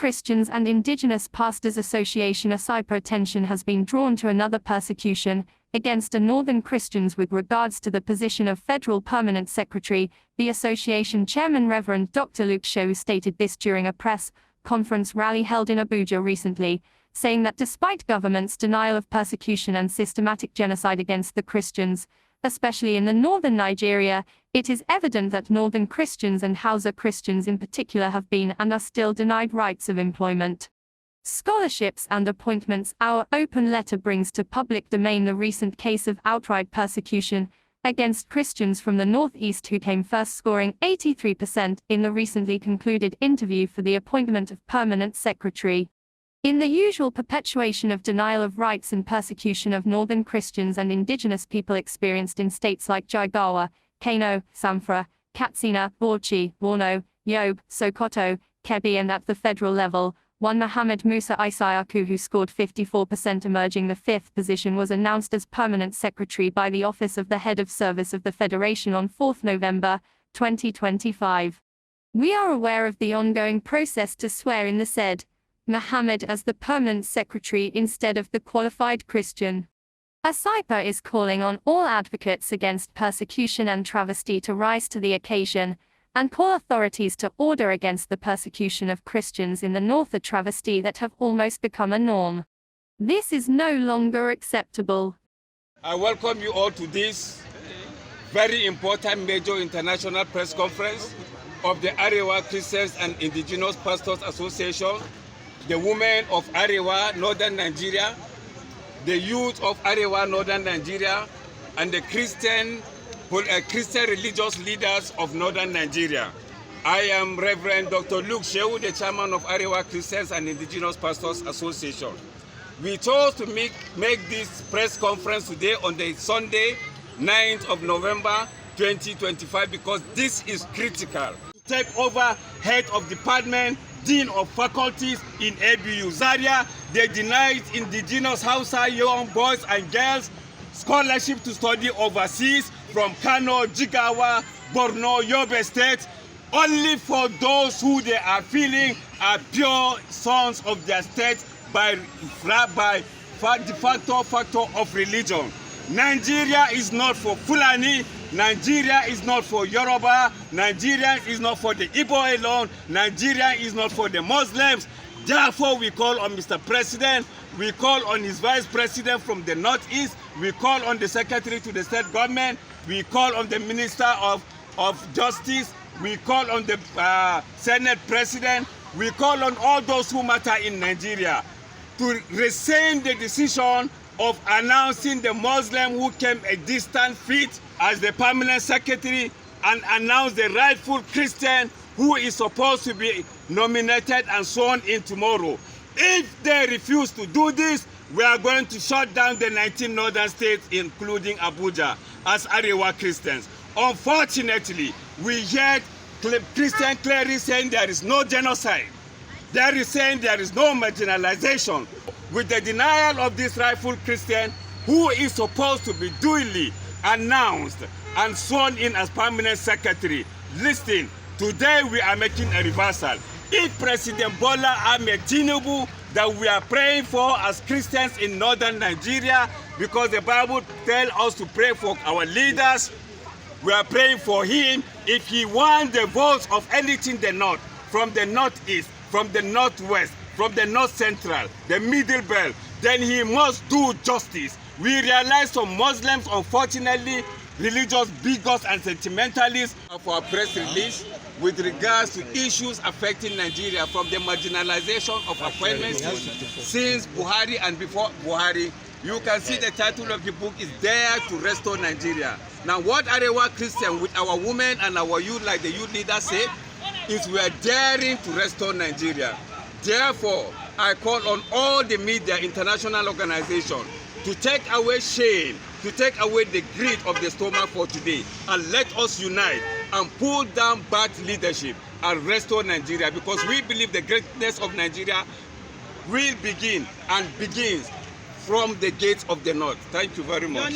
Christians and Indigenous Pastors Association ACIPA attention has been drawn to another persecution against Northern Christians with regards to the position of Federal Permanent Secretary. The association chairman Reverend Dr. Luke Shehu stated this during a press conference rally held in Abuja recently, saying that despite government's denial of persecution and systematic genocide against the Christians, especially in the northern Nigeria, it is evident that Northern Christians and Hausa Christians in particular have been and are still denied rights of employment, scholarships and appointments. Our open letter brings to public domain the recent case of outright persecution against Christians from the Northeast who came first, scoring 83% in the recently concluded interview for the appointment of permanent secretary. In the usual perpetuation of denial of rights and persecution of Northern Christians and Indigenous people experienced in states like Jigawa, Kano, Zamfara, Katsina, Bauchi, Borno, Yobe, Sokoto, Kebbi, and at the federal level, one Muhammad Musa Isiaku, who scored 54%, emerging the fifth position, was announced as permanent secretary by the Office of the Head of Service of the Federation on 4 November 2025. We are aware of the ongoing process to swear in the said Muhammad as the permanent secretary instead of the qualified Christian. ACIPA is calling on all advocates against persecution and travesty to rise to the occasion and call authorities to order against the persecution of Christians in the North, a travesty that have almost become a norm. This is no longer acceptable. I welcome you all to this very important major international press conference of the Arewa Christians and Indigenous Pastors Association, the women of Arewa, Northern Nigeria, the youth of Arewa, Northern Nigeria, and the Christian religious leaders of Northern Nigeria. I am Reverend Dr. Luke Shehu, the chairman of Arewa Christians and Indigenous Pastors Association. We chose to make this press conference today on the Sunday, 9th of November 2025, because this is critical. Take over head of department, dean of faculties in ABU Zaria. They denied indigenous Hausa young boys and girls scholarship to study overseas from Kano, Jigawa, Borno, Yobe State, only for those who they are feeling are pure sons of their state by de facto of religion. Nigeria is not for Fulani, Nigeria is not for Yoruba, Nigeria is not for the Igbo alone, Nigeria is not for the Muslims. Therefore, we call on Mr. President, we call on his Vice President from the Northeast, we call on the Secretary to the State Government, we call on the Minister of Justice, we call on the Senate President, we call on all those who matter in Nigeria to rescind the decision of announcing the Muslim who came a distant feat as the permanent secretary and announce the rightful Christian who is supposed to be nominated and sworn in tomorrow. If they refuse to do this, we are going to shut down the 19 northern states, including Abuja, as Arewa Christians. Unfortunately, we heard Christian clerics saying there is no genocide. They are saying there is no marginalization. With the denial of this rightful Christian who is supposed to be duly announced and sworn in as permanent secretary. Listen, today we are making a reversal. If President Bola Ahmed Tinubu, that we are praying for as Christians in northern Nigeria, because the Bible tells us to pray for our leaders, we are praying for him. If he wants the votes of anything the north, from the northeast, from the northwest, from the north central, the middle belt, then he must do justice. We realize some Muslims, unfortunately, religious bigots and sentimentalists, of our press release with regards to issues affecting Nigeria, from the marginalization of appointments since Buhari and before Buhari. You can see the title of the book is Dare to Restore Nigeria. Now, what Arewa Christian with our women and our youth, like the youth leader said, is we are daring to restore Nigeria. Therefore, I call on all the media, international organizations, to take away shame, to take away the greed of the stomach for today, and let us unite and pull down bad leadership and restore Nigeria, because we believe the greatness of Nigeria will begin and begins from the gates of the north. Thank you very much.